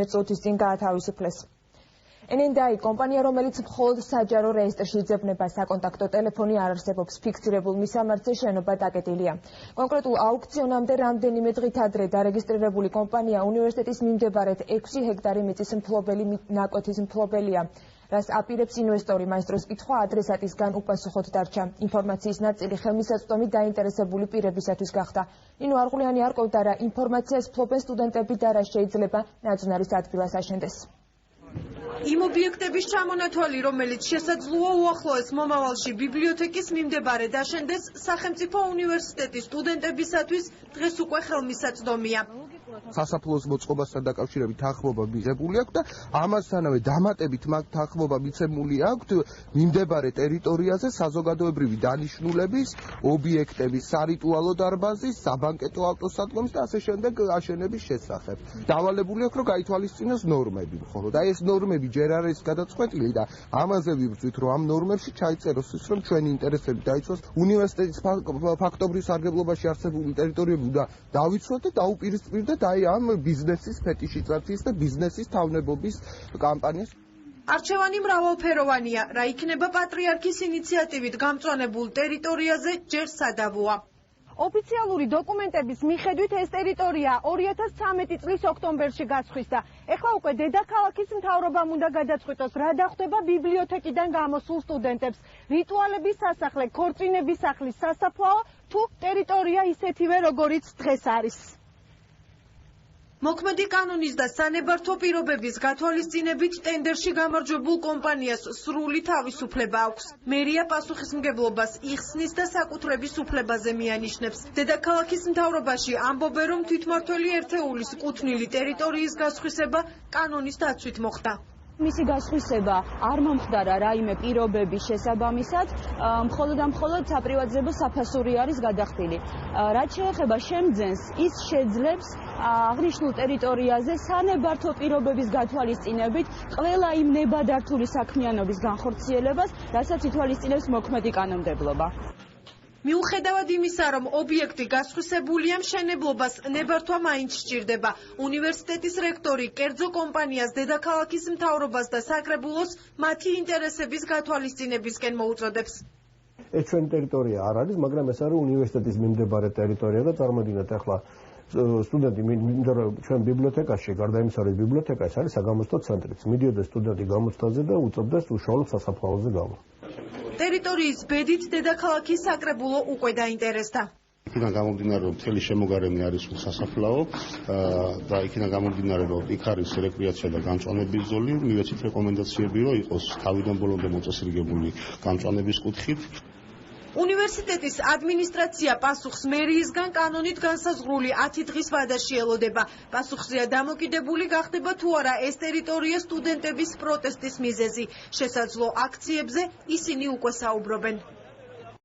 მეწუთის წინ გაათავისუფლეს. NNDI კომპანია, რომელიც მხოლოდ საჯარო რეესტრში იძებნება საკონტაქტო ტელეფონი არ არსებობს, ფიქსირებულ მისამართზე შენობა დაკეტილია. კონკრეტულ აუქციონამდე რამდენიმე დღით ადრე დარეგისტრირებული კომპანია უნივერსიტეტის მიმდებარედ 6 ჰექტარი მიწის მფლობელი ნაკვეთის მფლობელია, რაც აპირებს ინვესტორი მაესტროს კითხვა ადრესატისგან უპასუხოდ დარჩა. ინფორმაციის ნაწილი ხელმისაწვდომი დაინტერესებული პირებისათვის გახდა. ნინო არღულიანი არ ყოფდა რა ინფორმაციას ფლობენ სტუდენტები და რა შეიძლება ნაძვნარის ადგილას აშენდეს. იმ ობიექტების ჩამონათვალი, რომელიც შესაძლოა უახლოეს მომავალში ბიბლიოთეკის მიმდებარედ აშენდეს, სახელმწიფო უნივერსიტეტის სტუდენტებისათვის დღეს უკვე ხელმისაწვდომია. სასაფლაოს მოწყობასთან დაკავშირებით თანხმობა მიღებული აქვს და ამასთანავე დამატებით მაგ თანხმობა მიცემული აქვს მიმდებარე ტერიტორიაზე საზოგადოებრივი დანიშნულების ობიექტების, სარიტუალო დარბაზის, საბანკეტო ავტოსადგომის და ასე შემდეგ აშენების შესახებ. დავალებული აქვს, რომ გაითვალისწინოს ნორმები მხოლოდ. აი ეს ნორმები ჯერ არ არის გადაწყვეტილი და ამაზე ვიბრძვით, რომ ამ ნორმებში ჩაიწეროს ის, რომ ჩვენი ინტერესები დაიცვას, უნივერსიტეტის ფაქტობრივ სარგებლობაში არსებული ტერიტორიები უნდა დავიცვათ და დაუპირისპირდეთ აი ამ ბიზნესის ფეტიშიზაციის და ბიზნესის თავნებობის კამპანიას. არჩევანი მრავალფეროვანია, რა იქნება პატრიარქის ინიციატივით გამწვანებულ ტერიტორიაზე ჯერ სადავოა. ოფიციალური დოკუმენტების მიხედვით ეს ტერიტორია 2013 წლის ოქტომბერში გასხვისდა. ეხლა უკვე დედაქალაქის მთავრობამ უნდა გადაწყვიტოს, რა დახვდება ბიბლიოთეკიდან გამოსულ სტუდენტებს. რიტუალების სასახლე, ქორწინების სახლის სასაფლაო თუ ტერიტორია ისეთივე, როგორიც დღეს არის. მოქმედი კანონის და სანებართვო პირობების გათვალისწინებით ტენდერში გამარჯვებულ კომპანიას სრული თავისუფლება აქვს. მერია პასუხისმგებლობას იხსნის და საკუთრების უფლებაზე მიანიშნებს. დედაქალაქის მთავრობაში ამბობენ, რომ თვითმმართველი ერთეულის კუთვნილი ტერიტორიის გასხვისება კანონის დაცვით მოხდა. მისი გასხვისება არ მომხდარა რაიმე პირობების შესაბამისად, მხოლოდ საპრივატიზებო საფასური არის გადახდილი. რაც შეეხება შემძენს, ის შეძლებს აღნიშნულ ტერიტორიაზე სანებართვო პირობების გათვალისწინებით ყველა იმ ნებადართული საქმიანობის განხორციელებას, რასაც ითვალისწინებს მოქმედი კანონმდებლობა. მიუხედავად იმისა, რომ ობიექტი გასხვისებულია, მშენებლობას ნებართვა მაინც სჭირდება. უნივერსიტეტის რექტორი კერძო კომპანიას, დედაქალაქის მთავრობას და საკრებულოს მათი ინტერესების გათვალისწინებისკენ მოუწოდებს. ეს ჩვენი ტერიტორია არ არის, მაგრამ ეს არის უნივერსიტეტის მიმდებარე ტერიტორია და წარმოგიდგენთ ახლა სტუდენტი ჩვენ ბიბლიოთეკაში, გარდა იმისა, რომ ბიბლიოთეკა ეს არის საგამოცდო ცენტრიც. მიდიოდეს სტუდენტი გამოცდაზე და უწევდეს უშუალოდ სასაფლაოზე გამო. ტერიტორიის ბედით დედაქალაქის საკრებულო უკვე დაინტერესდა. იქიდან გამომდინარე, რომ მთელი შემოგარენი არის სასაფლაო და იქიდან გამომდინარე, რომ იქ არის რეკრეაცია და გამწვანების ზოლი, მივეცით რეკომენდაციები, რომ იყოს თავიდან ბოლომდე მოწესრიგებული გამწვანების კუთხით. უნივერსიტეტის ადმინისტრაცია პასუხს მერიისგან კანონით განსაზღვრული 10 დღის ვადაში ელოდება. პასუხზეა დამოკიდებული გახდება თუ არა ეს ტერიტორია სტუდენტების პროტესტის მიზეზი. შესაძლო აქციებზე ისინი უკვე საუბრობენ.